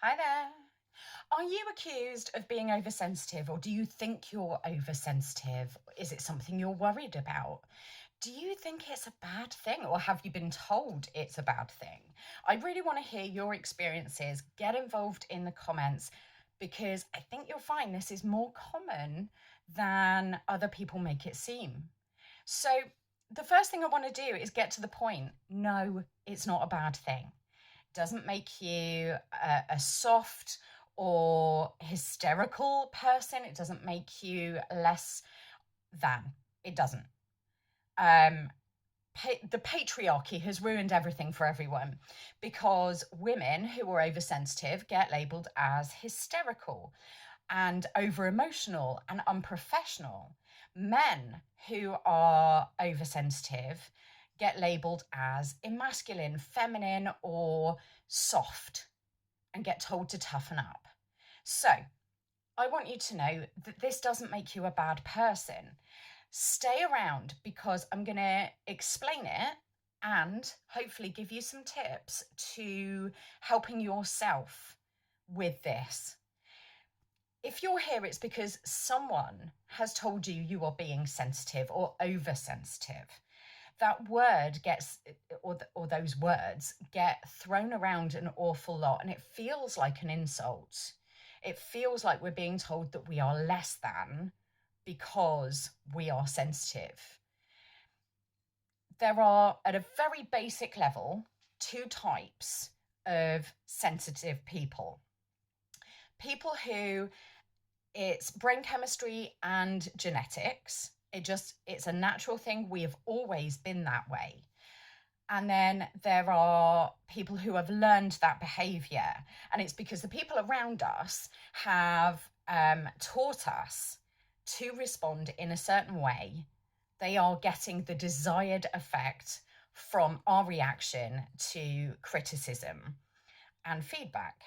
Hi there. Are you accused of being oversensitive, or do you think you're oversensitive? Is it something you're worried about? Do you think it's a bad thing, or have you been told it's a bad thing? I really want to hear your experiences. Get involved in the comments because I think you'll find this is more common than other people make it seem. So, the first thing I want to do is get to the point. No, it's not a bad thing. Doesn't make you a soft or hysterical person. It doesn't make you less than. It doesn't. Um, the patriarchy has ruined everything for everyone because women who are oversensitive get labeled as hysterical and over emotional and unprofessional. Men who are oversensitive get labeled as emasculine, feminine, or soft and get told to toughen up. So, I want you to know that this doesn't make you a bad person. Stay around because I'm going to explain it and hopefully give you some tips to helping yourself with this. If you're here, it's because someone has told you you are being sensitive or oversensitive. That word gets, or those words get thrown around an awful lot, and it feels like an insult. It feels like we're being told that we are less than because we are sensitive. There are, at a very basic level, two types of sensitive people. People who it's brain chemistry and genetics. It's a natural thing. We have always been that way. And then there are people who have learned that behavior. And it's because the people around us have taught us to respond in a certain way. They are getting the desired effect from our reaction to criticism and feedback.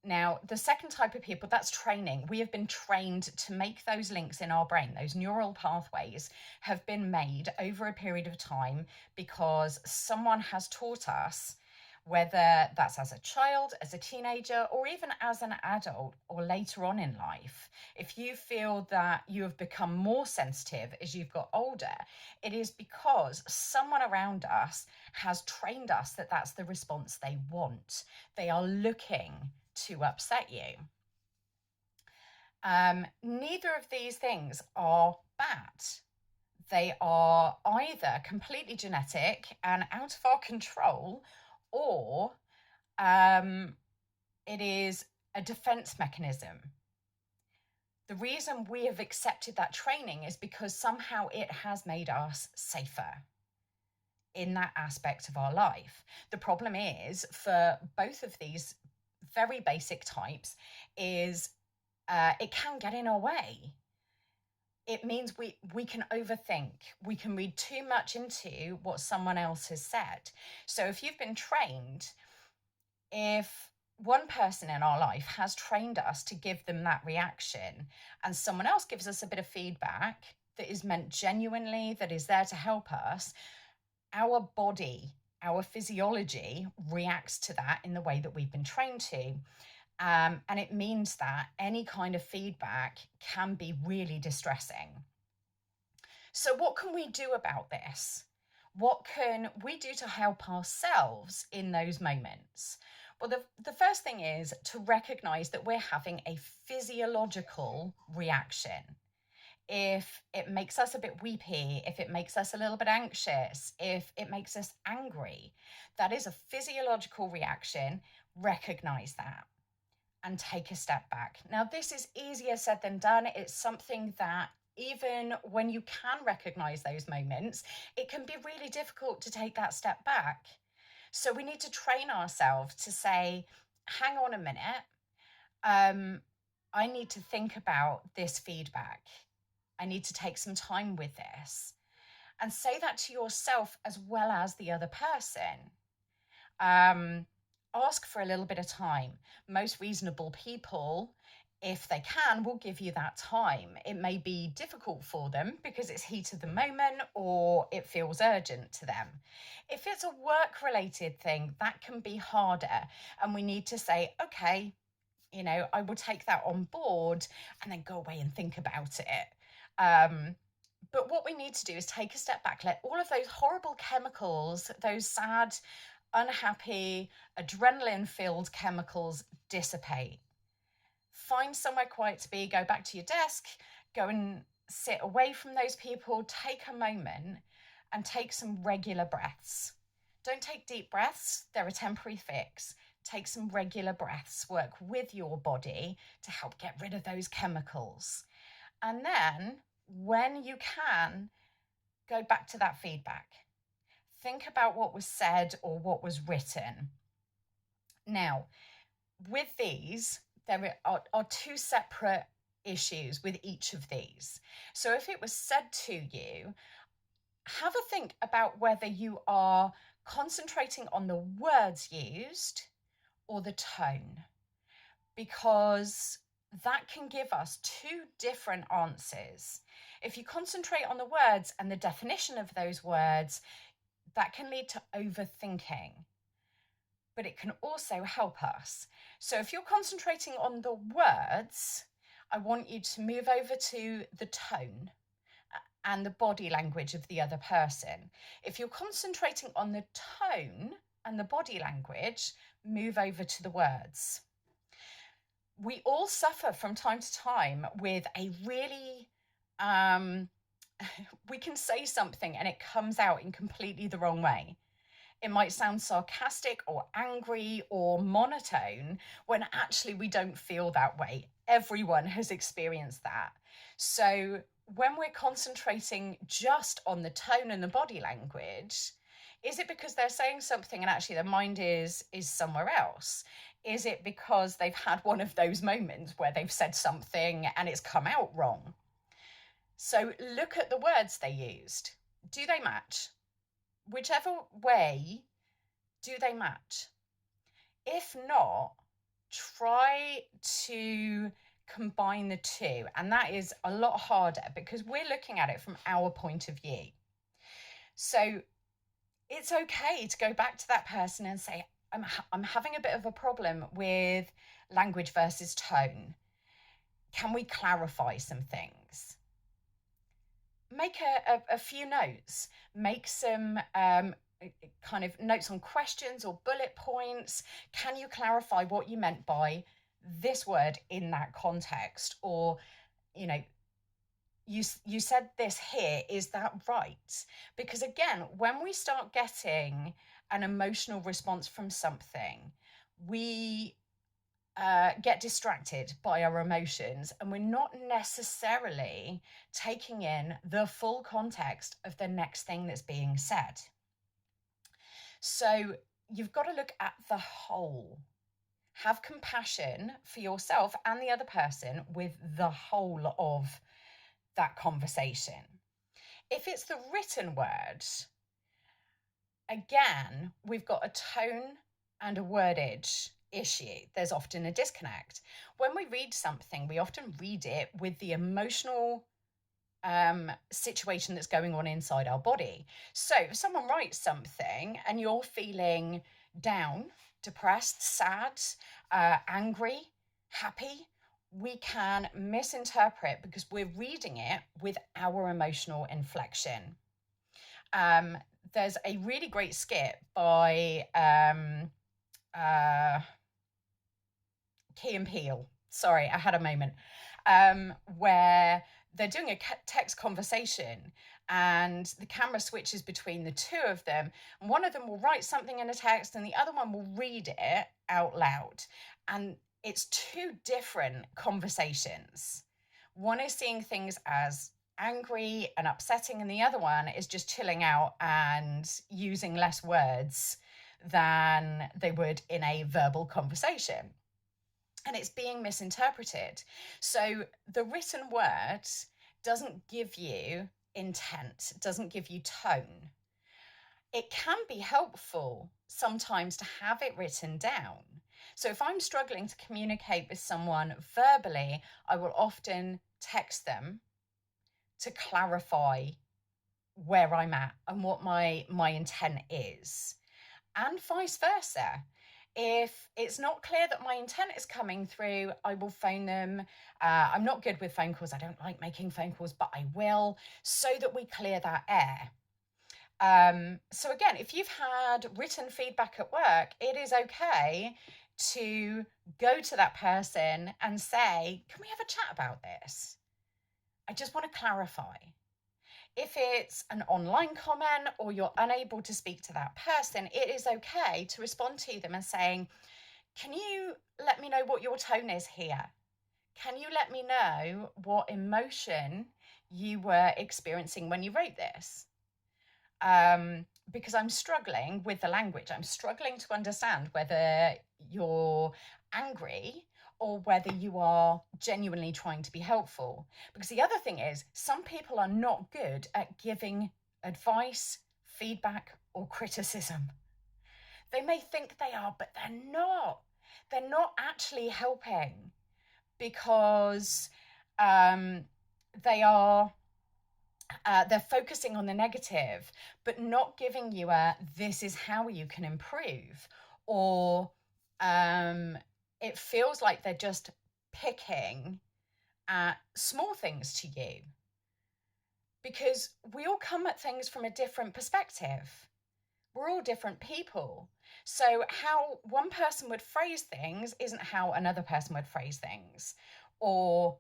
Now, the second type of people, that's training. We have been trained to make those links in our brain. Those neural pathways have been made over a period of time because someone has taught us, whether that's as a child, as a teenager, or even as an adult or later on in life. If you feel that you have become more sensitive as you've got older, it is because someone around us has trained us that that's the response they want. They are looking to upset you. Neither of these things are bad. They are either completely genetic and out of our control, or it is a defense mechanism. The reason we have accepted that training is because somehow it has made us safer in that aspect of our life. The problem is, for both of these very basic types, is it can get in our way. It means we can overthink. We can read too much into what someone else has said. So if you've been trained, if one person in our life has trained us to give them that reaction, and someone else gives us a bit of feedback that is meant genuinely, that is there to help us, our body, our physiology reacts to that in the way that we've been trained to. And it means that any kind of feedback can be really distressing. So what can we do about this? What can we do to help ourselves in those moments? Well, the first thing is to recognize that we're having a physiological reaction. If it makes us a bit weepy, if it makes us a little bit anxious, if it makes us angry, that is a physiological reaction. Recognize that and take a step back. Now, this is easier said than done. It's something that even when you can recognize those moments, it can be really difficult to take that step back. So we need to train ourselves to say, hang on a minute. I need to think about this feedback. I need to take some time with this, and say that to yourself as well as the other person. Ask for a little bit of time. Most reasonable people if they can, will give you that time. It may be difficult for them because it's heat of the moment or it feels urgent to them. If it's a work-related thing, that can be harder, and we need to say, okay, I will take that on board and then go away and think about it. But what we need to do is take a step back, let all of those horrible chemicals, those sad, unhappy, adrenaline-filled chemicals dissipate. Find somewhere quiet to be, go back to your desk, go and sit away from those people, take a moment and take some regular breaths. Don't take deep breaths, they're a temporary fix. Take some regular breaths, work with your body to help get rid of those chemicals. And then, when you can, go back to that feedback. Think about what was said or what was written. Now, with these, there are two separate issues with each of these. So if it was said to you, have a think about whether you are concentrating on the words used or the tone, because that can give us two different answers. If you concentrate on the words and the definition of those words, that can lead to overthinking, but it can also help us. So if you're concentrating on the words, I want you to move over to the tone and the body language of the other person. If you're concentrating on the tone and the body language, move over to the words. We all suffer from time to time with a really, we can say something and it comes out in completely the wrong way. It might sound sarcastic or angry or monotone when actually we don't feel that way. Everyone has experienced that. So when we're concentrating just on the tone and the body language, is it because they're saying something and actually their mind is somewhere else? Is it because they've had one of those moments where they've said something and it's come out wrong? So look at the words they used. Do they match? Whichever way, do they match? If not, try to combine the two. And that is a lot harder because we're looking at it from our point of view. So it's okay to go back to that person and say, I'm having a bit of a problem with language versus tone. Can we clarify some things? Make a few notes, make some kind of notes on questions or bullet points. Can you clarify what you meant by this word in that context? Or, you said this here, is that right? Because again, when we start getting an emotional response from something, we get distracted by our emotions and we're not necessarily taking in the full context of the next thing that's being said. So you've got to look at the whole. Have compassion for yourself and the other person with the whole of that conversation. If it's the written word, again, we've got a tone and a wordage issue. There's often a disconnect. When we read something, we often read it with the emotional situation that's going on inside our body. So if someone writes something and you're feeling down, depressed, sad, angry, happy, we can misinterpret because we're reading it with our emotional inflection. There's a really great skit by Key and Peele. Sorry, I had a moment. Where they're doing a text conversation and the camera switches between the two of them. And one of them will write something in a text and the other one will read it out loud. And it's two different conversations. One is seeing things as angry and upsetting, and the other one is just chilling out and using less words than they would in a verbal conversation. And it's being misinterpreted. So the written word doesn't give you intent, doesn't give you tone. It can be helpful sometimes to have it written down, So if I'm struggling to communicate with someone verbally, I will often text them to clarify where I'm at and what my intent is, and vice versa. If it's not clear that my intent is coming through, I will phone them. I'm not good with phone calls. I don't like making phone calls, but I will, so that we clear that air. So again, if you've had written feedback at work, it is okay to go to that person and say, can we have a chat about this? I just want to clarify. If it's an online comment or you're unable to speak to that person, it is okay to respond to them and saying, can you let me know what your tone is here? Can you let me know what emotion you were experiencing when you wrote this? Because I'm struggling with the language. I'm struggling to understand whether you're angry or whether you are genuinely trying to be helpful. Because the other thing is, some people are not good at giving advice, feedback, or criticism. They may think they are, but they're not. They're not actually helping, because they are they're focusing on the negative, but not giving you a this is how you can improve, or it feels like they're just picking at small things to you, because we all come at things from a different perspective. We're all different people. So how one person would phrase things isn't how another person would phrase things, or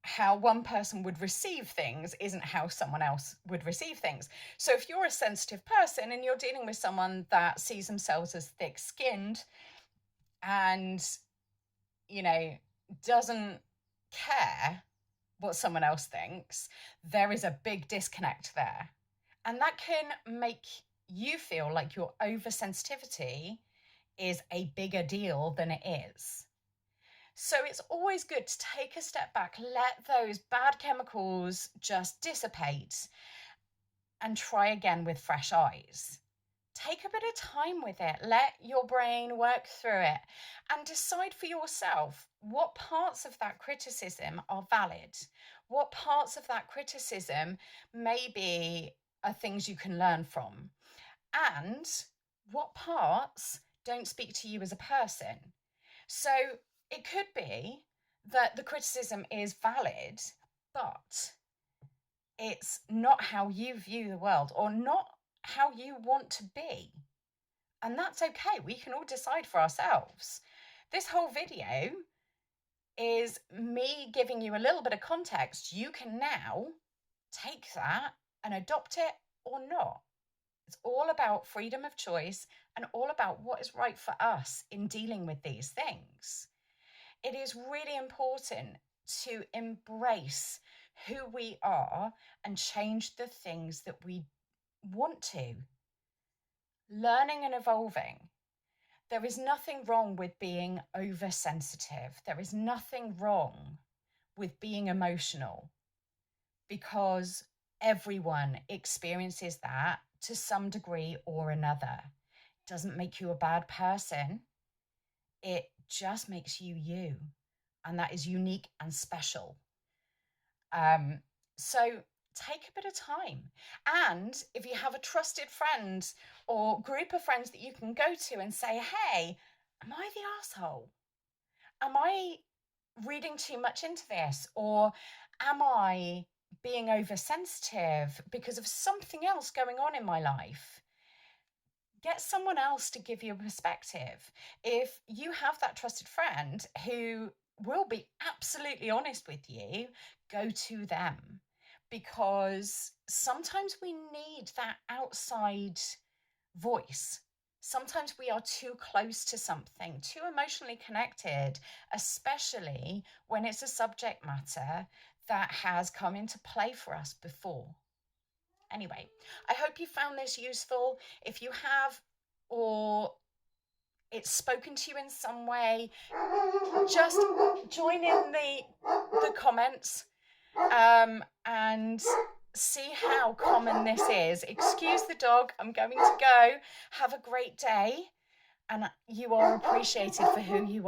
how one person would receive things isn't how someone else would receive things. So if you're a sensitive person and you're dealing with someone that sees themselves as thick-skinned and, you know, doesn't care what someone else thinks, there is a big disconnect there. And that can make you feel like your oversensitivity is a bigger deal than it is. So it's always good to take a step back, let those bad chemicals just dissipate, and try again with fresh eyes. Take a bit of time with it, let your brain work through it, and decide for yourself what parts of that criticism are valid, what parts of that criticism maybe are things you can learn from, and what parts don't speak to you as a person. So it could be that the criticism is valid, but it's not how you view the world, or not how you want to be. And that's okay. We can all decide for ourselves. This whole video is me giving you a little bit of context. You can now take that and adopt it or not. It's all about freedom of choice and all about what is right for us in dealing with these things. It is really important to embrace who we are and change the things that we want to. Learning and evolving. There is nothing wrong with being oversensitive. There is nothing wrong with being emotional, because everyone experiences that to some degree or another. It doesn't make you a bad person. It just makes you you. And that is unique and special. So take a bit of time. And if you have a trusted friend or group of friends that you can go to and say, hey, am I the asshole? Am I reading too much into this? Or am I being oversensitive because of something else going on in my life? Get someone else to give you a perspective. If you have that trusted friend who will be absolutely honest with you, go to them, because sometimes we need that outside voice. Sometimes we are too close to something, too emotionally connected, especially when it's a subject matter that has come into play for us before. Anyway, I hope you found this useful. If you have, or it's spoken to you in some way, just join in the comments and see how common this is. Excuse the dog. I'm going to go. Have a great day. and you are appreciated for who you